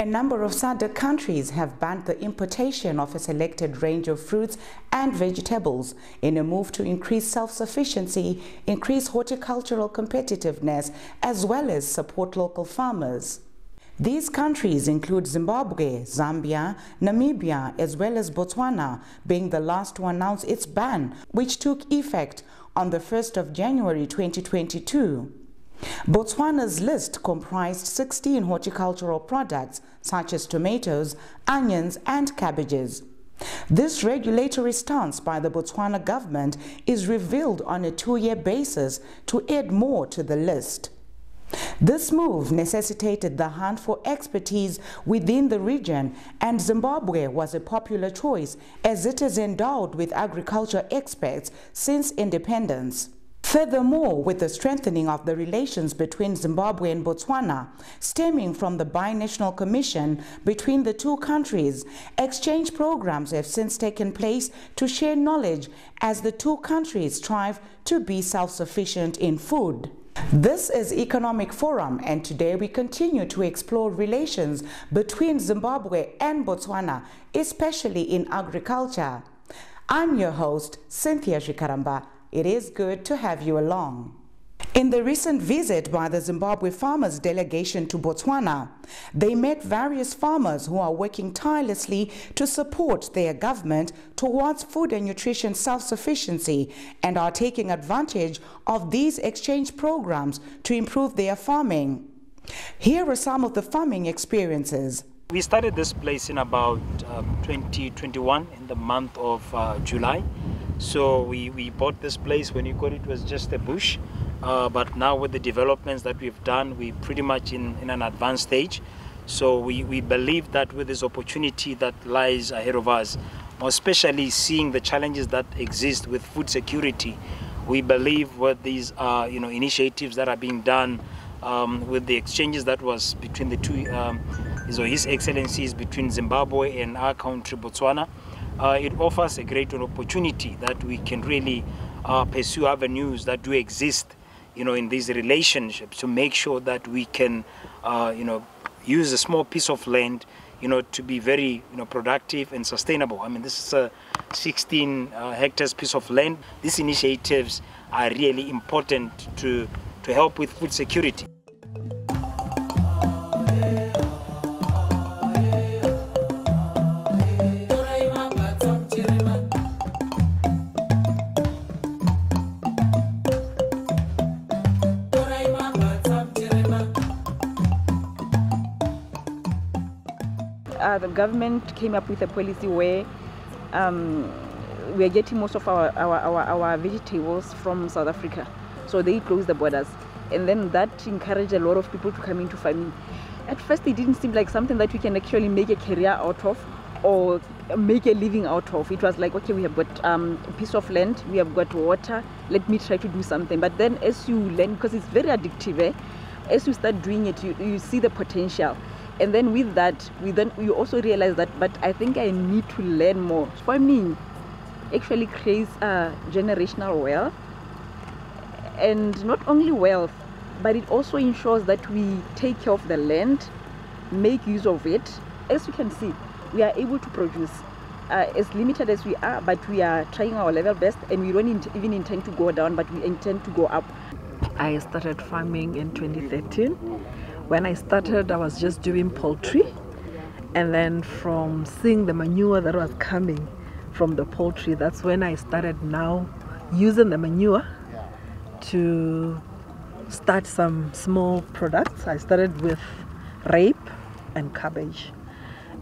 A number of SADC countries have banned the importation of a selected range of fruits and vegetables in a move to increase self-sufficiency, increase horticultural competitiveness, as well as support local farmers. These countries include Zimbabwe, Zambia, Namibia, as well as Botswana, being the last to announce its ban, which took effect on the 1st of January 2022. Botswana's list comprised 16 horticultural products such as tomatoes, onions and cabbages. This regulatory stance by the Botswana government is revealed on a 2-year basis to add more to the list. This move necessitated the hunt for expertise within the region, and Zimbabwe was a popular choice as it is endowed with agriculture experts since independence. Furthermore, with the strengthening of the relations between Zimbabwe and Botswana, stemming from the binational commission between the two countries, exchange programs have since taken place to share knowledge as the two countries strive to be self-sufficient in food. This is Economic Forum, and today we continue to explore relations between Zimbabwe and Botswana, especially in agriculture. I'm your host, Cynthia Shikaramba. It is good to have you along. In the recent visit by the Zimbabwe farmers delegation to Botswana, they met various farmers who are working tirelessly to support their government towards food and nutrition self-sufficiency and are taking advantage of these exchange programs to improve their farming. Here are some of the farming experiences. We started this place in about 2021 in the month of July. So we bought this place. When you got it, was just a bush. But now with the developments that we've done, we're pretty much in an advanced stage. So we believe that with this opportunity that lies ahead of us, especially seeing the challenges that exist with food security, we believe with these initiatives that are being done, with the exchanges that was between the two, His Excellencies between Zimbabwe and our country, Botswana, it offers a great opportunity that we can really pursue avenues that do exist, in these relationships to make sure that we can, use a small piece of land, to be very, productive and sustainable. I mean, this is a 16 hectares piece of land. These initiatives are really important to help with food security. The government came up with a policy where we are getting most of our vegetables from South Africa. So they closed the borders. And then that encouraged a lot of people to come into farming. At first it didn't seem like something that we can actually make a career out of or make a living out of. It was like, okay, we have got a piece of land, we have got water, let me try to do something. But then as you learn, because it's very addictive, as you start doing it, you see the potential. And then with that, we also realize that, but I think I need to learn more. For me, actually creates a generational wealth. And not only wealth, but it also ensures that we take care of the land, make use of it. As you can see, we are able to produce as limited as we are, but we are trying our level best, and we don't even intend to go down, but we intend to go up. I started farming in 2013. When I started, I was just doing poultry, and then from seeing the manure that was coming from the poultry, that's when I started now using the manure to start some small products. I started with rape and cabbage,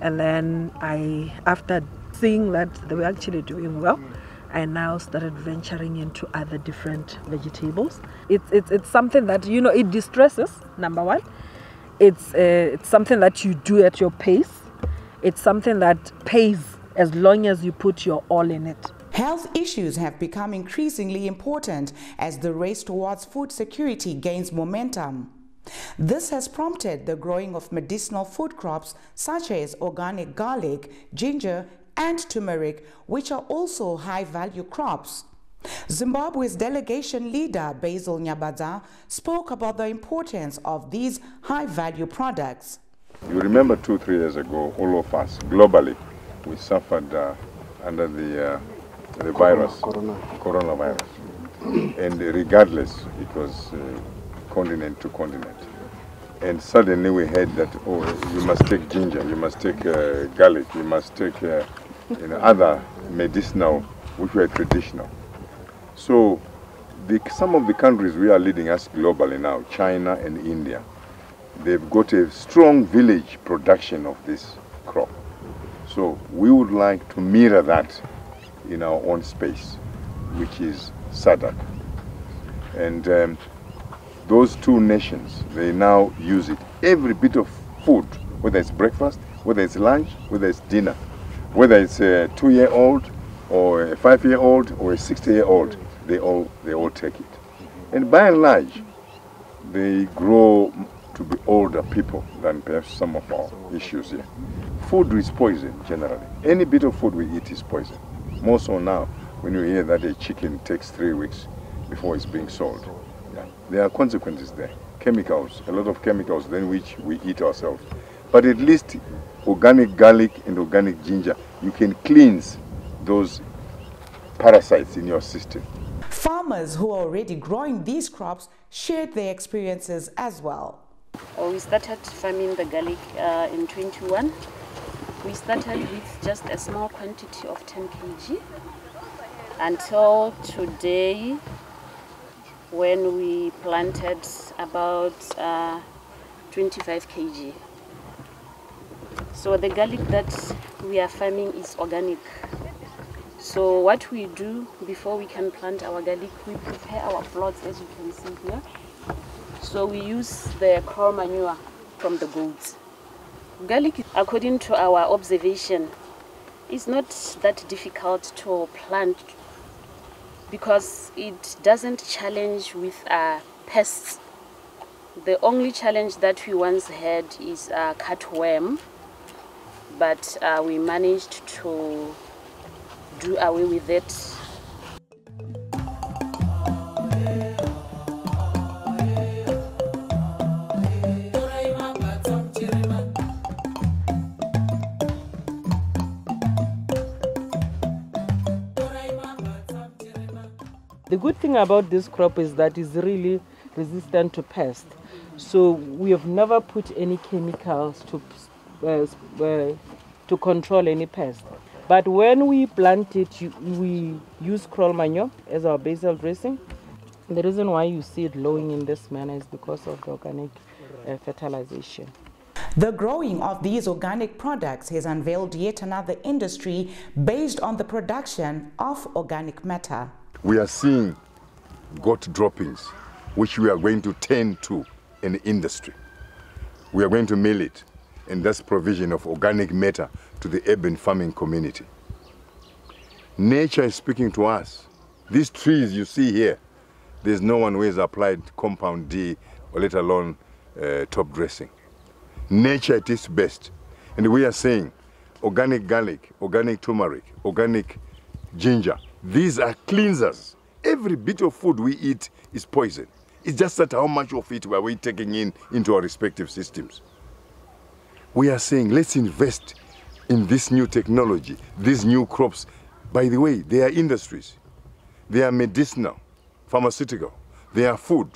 and then after seeing that they were actually doing well, I now started venturing into other different vegetables. It's something that, it distresses, number one. It's something that you do at your pace. It's something that pays as long as you put your all in it. Health issues have become increasingly important as the race towards food security gains momentum. This has prompted the growing of medicinal food crops such as organic garlic, ginger, and turmeric, which are also high-value crops. Zimbabwe's delegation leader, Basil Nyabadza, spoke about the importance of these high-value products. You remember 2-3 years ago, all of us, globally, we suffered under the coronavirus. And regardless, it was continent to continent. And suddenly we heard that, oh, you must take ginger, you must take garlic, you must take other medicinal, which were traditional. So some of the countries we are leading us globally now, China and India, they've got a strong village production of this crop. So we would like to mirror that in our own space, which is SADC. And those two nations, they now use it. Every bit of food, whether it's breakfast, whether it's lunch, whether it's dinner, whether it's a 2-year-old or a 5-year-old or a 60-year-old, they all take it. And by and large, they grow to be older people than perhaps some of our issues here. Food is poison, generally. Any bit of food we eat is poison. More so now, when you hear that a chicken takes 3 weeks before it's being sold. Yeah. There are consequences there. Chemicals, a lot of chemicals, then which we eat ourselves. But at least organic garlic and organic ginger, you can cleanse those parasites in your system. Farmers who are already growing these crops shared their experiences as well. We started farming the garlic in 21. We started with just a small quantity of 10 kg until today, when we planted about 25 kg. So the garlic that we are farming is organic. So what we do before we can plant our garlic, we prepare our plots, as you can see here. So we use the cow manure from the goats. Garlic, according to our observation, is not that difficult to plant because it doesn't challenge with pests. The only challenge that we once had is cutworm, but we managed to do away with it. The good thing about this crop is that it's really resistant to pests. So we have never put any chemicals to control any pest. But when we plant it, we use cow manure as our basil dressing. The reason why you see it glowing in this manner is because of the organic fertilization. The growing of these organic products has unveiled yet another industry based on the production of organic matter. We are seeing goat droppings, which we are going to turn to an industry. We are going to mill it, and that's provision of organic matter to the urban farming community. Nature is speaking to us. These trees you see here, there's no one who has applied compound D or let alone top dressing. Nature at its best. And we are saying organic garlic, organic turmeric, organic ginger. These are cleansers. Every bit of food we eat is poison. It's just that how much of it are we taking into our respective systems. We are saying let's invest in this new technology, these new crops. By the way, they are industries. They are medicinal, pharmaceutical, they are food,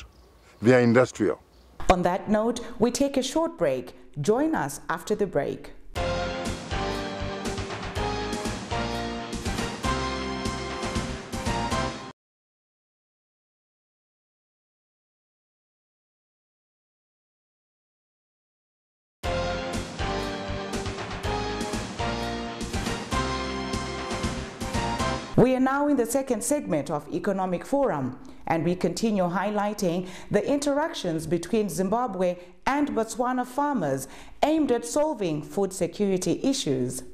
they are industrial. On that note, we take a short break. Join us after the break. We are now in the second segment of Economic Forum, and we continue highlighting the interactions between Zimbabwe and Botswana farmers aimed at solving food security issues.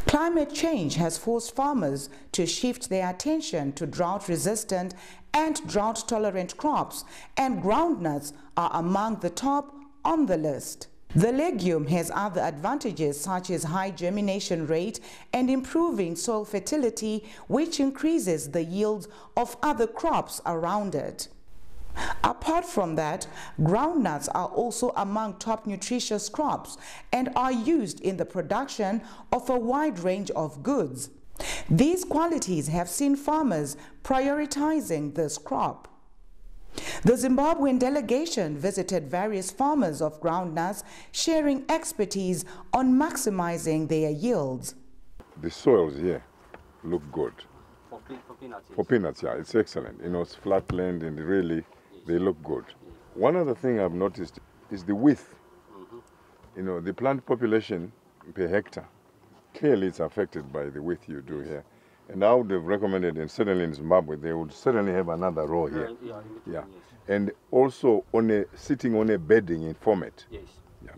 Climate change has forced farmers to shift their attention to drought-resistant and drought-tolerant crops, and groundnuts are among the top on the list. The legume has other advantages such as high germination rate and improving soil fertility, which increases the yields of other crops around it. Apart from that, groundnuts are also among top nutritious crops and are used in the production of a wide range of goods. These qualities have seen farmers prioritizing this crop. The Zimbabwean delegation visited various farmers of groundnuts, sharing expertise on maximizing their yields. The soils here look good. For peanuts, yeah, it's excellent. You know, it's flat land and really they look good. One other thing I've noticed is the width. You know, the plant population per hectare, clearly it's affected by the width you do here. And I would have recommended, and certainly in Zimbabwe, they would certainly have another row here. Yeah. And also sitting on a bedding in format. Yeah.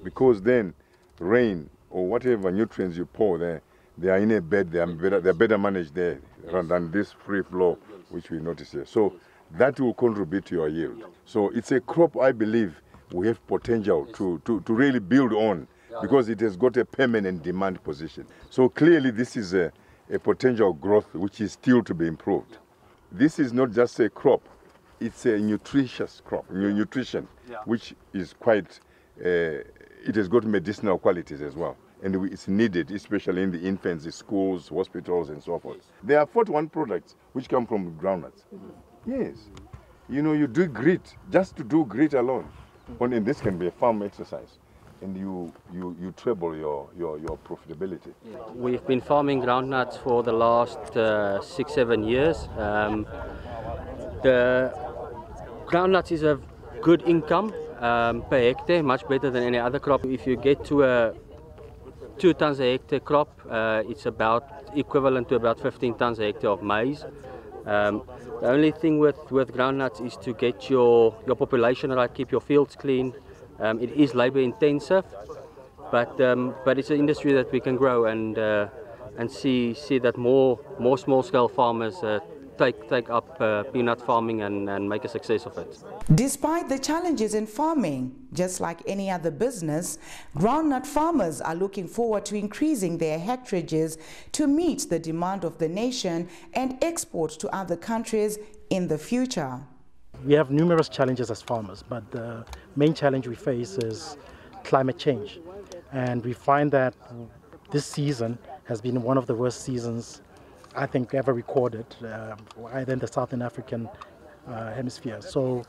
Because then rain or whatever nutrients you pour there, they are in a bed, they're better managed there rather than this free flow which we notice here. So that will contribute to your yield. So it's a crop I believe we have potential to really build on because it has got a permanent demand position. So clearly this is a potential growth which is still to be improved. This is not just a crop, it's a nutritious crop, nutrition, which is quite, it has got medicinal qualities as well. And it's needed, especially in the infants, the schools, hospitals, and so forth. There are 41 products which come from groundnuts. Yes. You know, you do grit, just to do grit alone. And this can be a farm exercise. And you treble your profitability. We've been farming groundnuts for the last 6-7 years. The groundnuts is a good income per hectare, much better than any other crop. If you get to a 2 tons a hectare crop, it's about equivalent to about 15 tons a hectare of maize. The only thing with groundnuts is to get your population right, keep your fields clean. It is labor intensive, but it's an industry that we can grow and see that more small scale farmers take up peanut farming and make a success of it. Despite the challenges in farming, just like any other business, groundnut farmers are looking forward to increasing their hectareages to meet the demand of the nation and export to other countries in the future. We have numerous challenges as farmers, but the main challenge we face is climate change. And we find that this season has been one of the worst seasons I think ever recorded, either in the Southern African hemisphere. So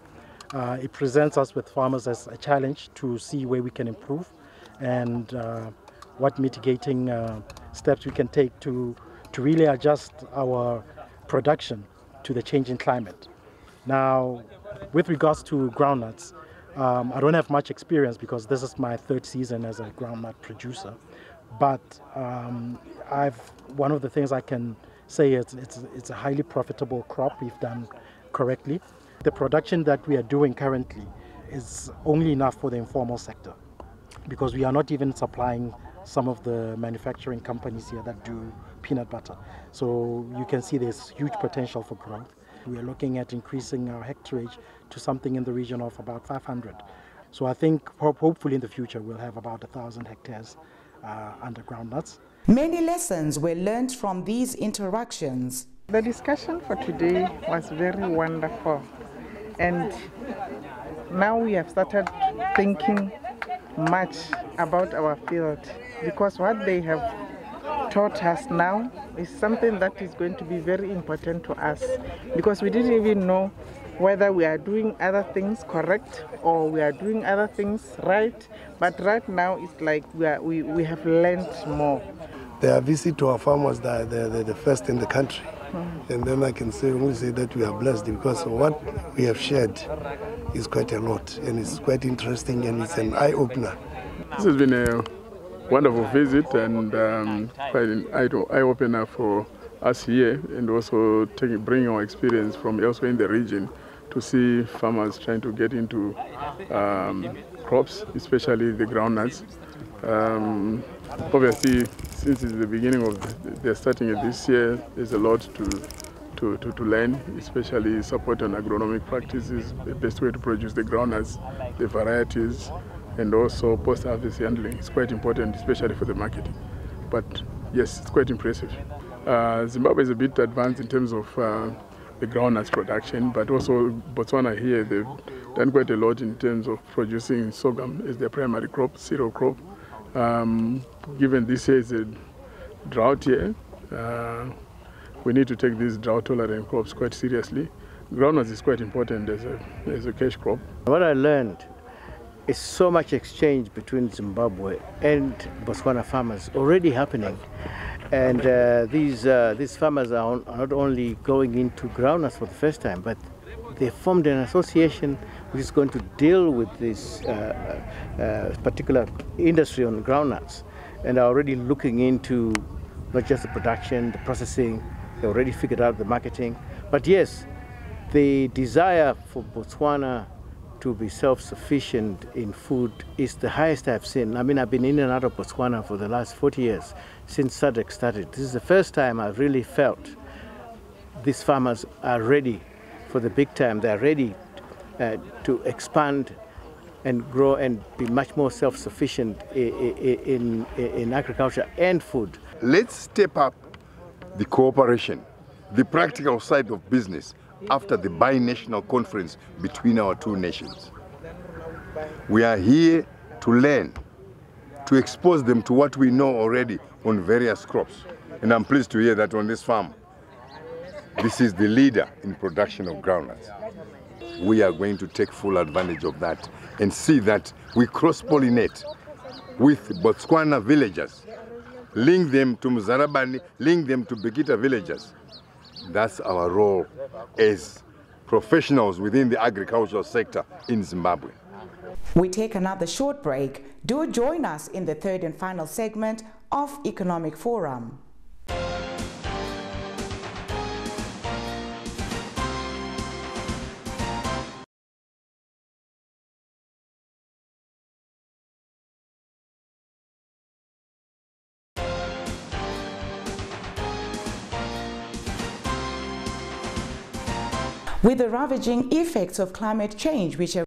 it presents us with farmers as a challenge to see where we can improve and what mitigating steps we can take to really adjust our production to the changing climate. Now, with regards to groundnuts, I don't have much experience because this is my 3rd season as a groundnut producer. But one of the things I can say is it's a highly profitable crop if done correctly. The production that we are doing currently is only enough for the informal sector because we are not even supplying some of the manufacturing companies here that do peanut butter. So you can see there's huge potential for growth. We are looking at increasing our hectareage to something in the region of about 500. So I think hopefully in the future we'll have about 1,000 hectares under groundnuts. Many lessons were learned from these interactions. The discussion for today was very wonderful, and now we have started thinking much about our field because what they have taught us now is something that is going to be very important to us because we didn't even know whether we are doing other things correct or we are doing other things right, but right now it's like we have learned more. Their visit to our farm was the first in the country. And then I can only say that we are blessed because what we have shared is quite a lot and it's quite interesting and it's an eye-opener. This has been a wonderful visit and quite an eye-opener for us here and also bring our experience from elsewhere in the region to see farmers trying to get into crops, especially the groundnuts. Obviously, since it's the beginning of they're starting it this year, there's a lot to learn, especially support on agronomic practices, the best way to produce the groundnuts, the varieties, and also post-harvest handling. It's quite important, especially for the marketing. But yes, it's quite impressive. Zimbabwe is a bit advanced in terms of the groundnuts production, but also Botswana here, they've done quite a lot in terms of producing sorghum as their primary crop, cereal crop. Given this year is a drought year, we need to take these drought-tolerant crops quite seriously. Groundnuts is quite important as a cash crop. What I learned is so much exchange between Zimbabwe and Botswana farmers already happening. And these farmers are not only going into groundnuts for the first time, but they formed an association which is going to deal with this particular industry on groundnuts, and are already looking into not just the production, the processing. They already figured out the marketing. But yes, the desire for Botswana to be self-sufficient in food is the highest I've seen. I mean, I've been in and out of Botswana for the last 40 years since SADC started. This is the first time I've really felt these farmers are ready for the big time. They're ready to expand and grow and be much more self-sufficient in agriculture and food. Let's step up the cooperation, the practical side of business after the bi-national conference between our two nations. We are here to learn, to expose them to what we know already on various crops. And I'm pleased to hear that on this farm, this is the leader in production of groundnuts. We are going to take full advantage of that and see that we cross-pollinate with Botswana villagers, link them to Mzarabani, link them to Bikita villagers. That's our role as professionals within the agricultural sector in Zimbabwe. We take another short break. Do join us in the third and final segment of Economic Forum. With the ravaging effects of climate change, which are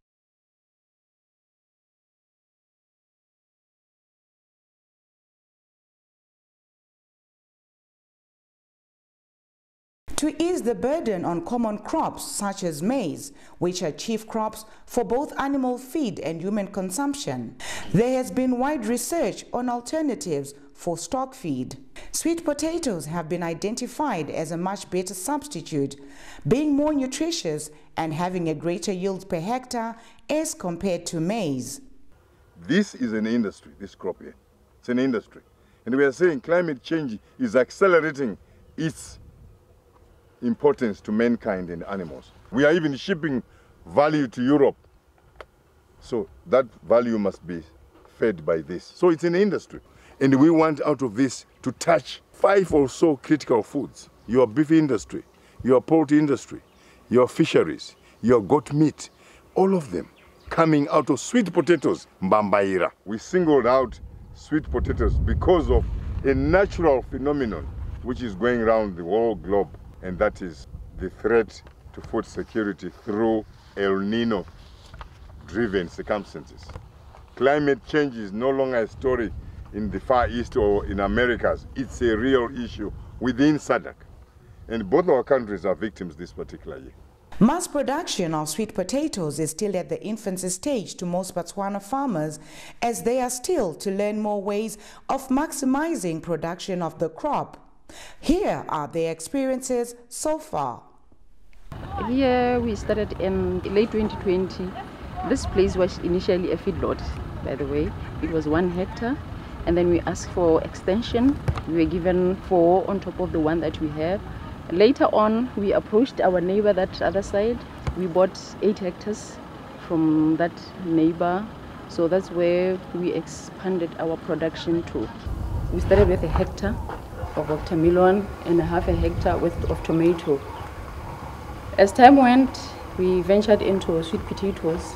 to ease the burden on common crops such as maize, which are chief crops for both animal feed and human consumption, there has been wide research on alternatives for stock feed. Sweet potatoes have been identified as a much better substitute, being more nutritious and having a greater yield per hectare as compared to maize. This is an industry, this crop here. It's an industry. And we are saying climate change is accelerating its importance to mankind and animals. We are even shipping value to Europe. So that value must be fed by this. So it's an industry. And we want out of this to touch 5 or so critical foods. Your beef industry, your poultry industry, your fisheries, your goat meat, all of them coming out of sweet potatoes, Mbambaira. We singled out sweet potatoes because of a natural phenomenon which is going around the whole globe, and that is the threat to food security through El Nino-driven circumstances. Climate change is no longer a story in the Far East or in Americas. It's a real issue within SADC. And both our countries are victims this particular year. Mass production of sweet potatoes is still at the infancy stage to most Botswana farmers, as they are still to learn more ways of maximizing production of the crop. Here are their experiences so far. Here we started in late 2020. This place was initially a feedlot, by the way. It was 1 hectare. And then we asked for extension. We were given 4 on top of the one that we have. Later on, we approached our neighbor that other side. We bought 8 hectares from that neighbor. So that's where we expanded our production to. We started with 1 hectare of watermelon and 1/2 hectare of tomato. As time went, we ventured into sweet potatoes.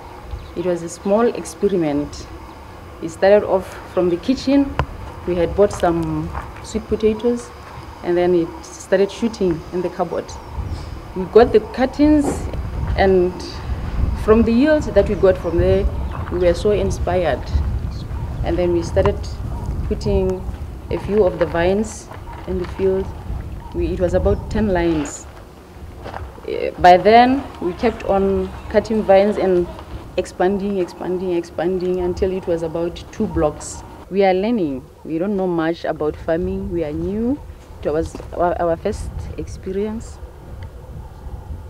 It was a small experiment. It started off from the kitchen. We had bought some sweet potatoes, and then it started shooting in the cupboard. We got the cuttings, and from the yields that we got from there, we were so inspired. And then we started putting a few of the vines in the field. It was about 10 lines. By then, we kept on cutting vines and expanding until it was about 2 blocks. We are learning. We don't know much about farming. We are new. It was our first experience.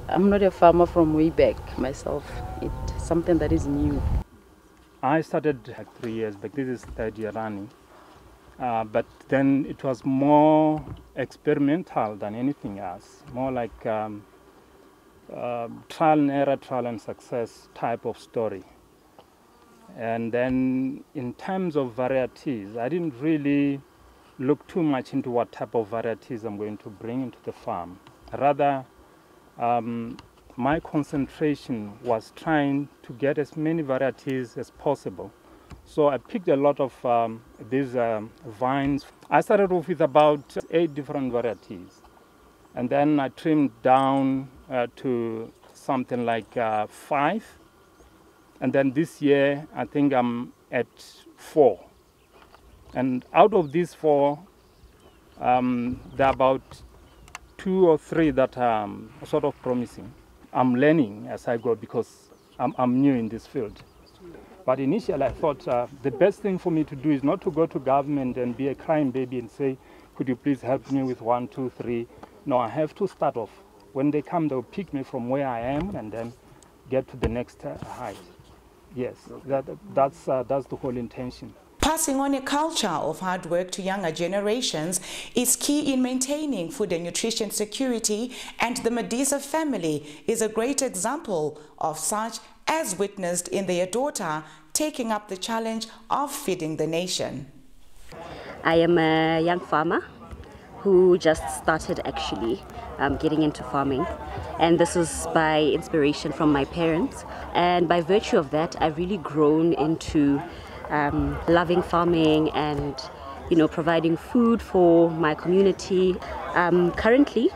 I'm not a farmer from way back myself. It's something that is new. I started like 3 years back. This is 3rd year running. But then it was more experimental than anything else. More like trial and error, trial and success type of story. And then in terms of varieties, I didn't really look too much into what type of varieties I'm going to bring into the farm. Rather, my concentration was trying to get as many varieties as possible. So I picked a lot of these vines. I started off with about 8 different varieties. And then I trimmed down to something like 5. And then this year, I think I'm at 4. And out of these 4, there are about 2 or 3 that are sort of promising. I'm learning as I go because I'm new in this field. But initially, I thought the best thing for me to do is not to go to government and be a crying baby and say, could you please help me with 1, 2, 3. No, I have to start off. When they come, they'll pick me from where I am and then get to the next height. Yes, that's the whole intention. Passing on a culture of hard work to younger generations is key in maintaining food and nutrition security, and the Madisa family is a great example of such, as witnessed in their daughter taking up the challenge of feeding the nation. I am a young farmer who just started actually getting into farming, and this is by inspiration from my parents, and by virtue of that I've really grown into loving farming and providing food for my community. Currently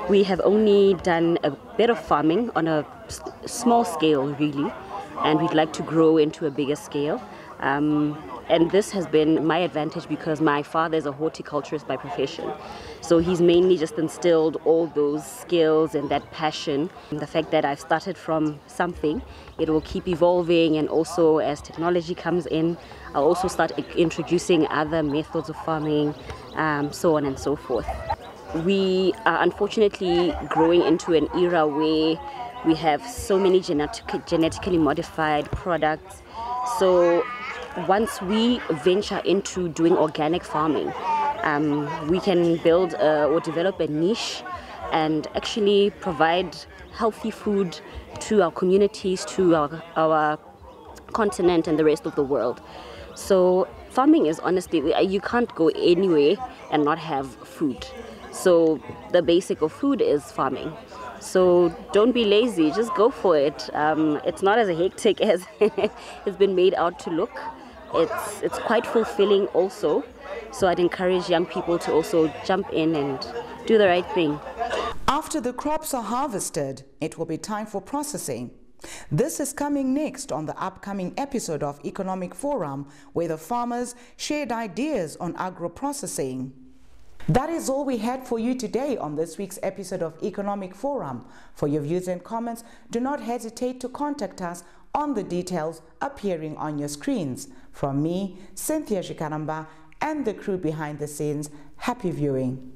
we have only done a bit of farming on a small scale really, and we'd like to grow into a bigger scale. And this has been my advantage because my father is a horticulturist by profession. So he's mainly just instilled all those skills and that passion. The fact that I've started from something, it will keep evolving, and also as technology comes in, I'll also start introducing other methods of farming, so on and so forth. We are unfortunately growing into an era where we have so many genetically modified products. So once we venture into doing organic farming, we can build or develop a niche and actually provide healthy food to our communities, to our continent and the rest of the world. So farming is honestly, you can't go anywhere and not have food. So the basic of food is farming. So don't be lazy, just go for it. It's not as hectic as it's been made out to look. It's quite fulfilling also. So I'd encourage young people to also jump in and do the right thing. After the crops are harvested, it will be time for processing. This is coming next on the upcoming episode of Economic Forum, where the farmers shared ideas on agro-processing. That is all we had for you today on this week's episode of Economic Forum. For your views and comments, do not hesitate to contact us on the details appearing on your screens. From me, Cynthia Shikaramba, and the crew behind the scenes, happy viewing.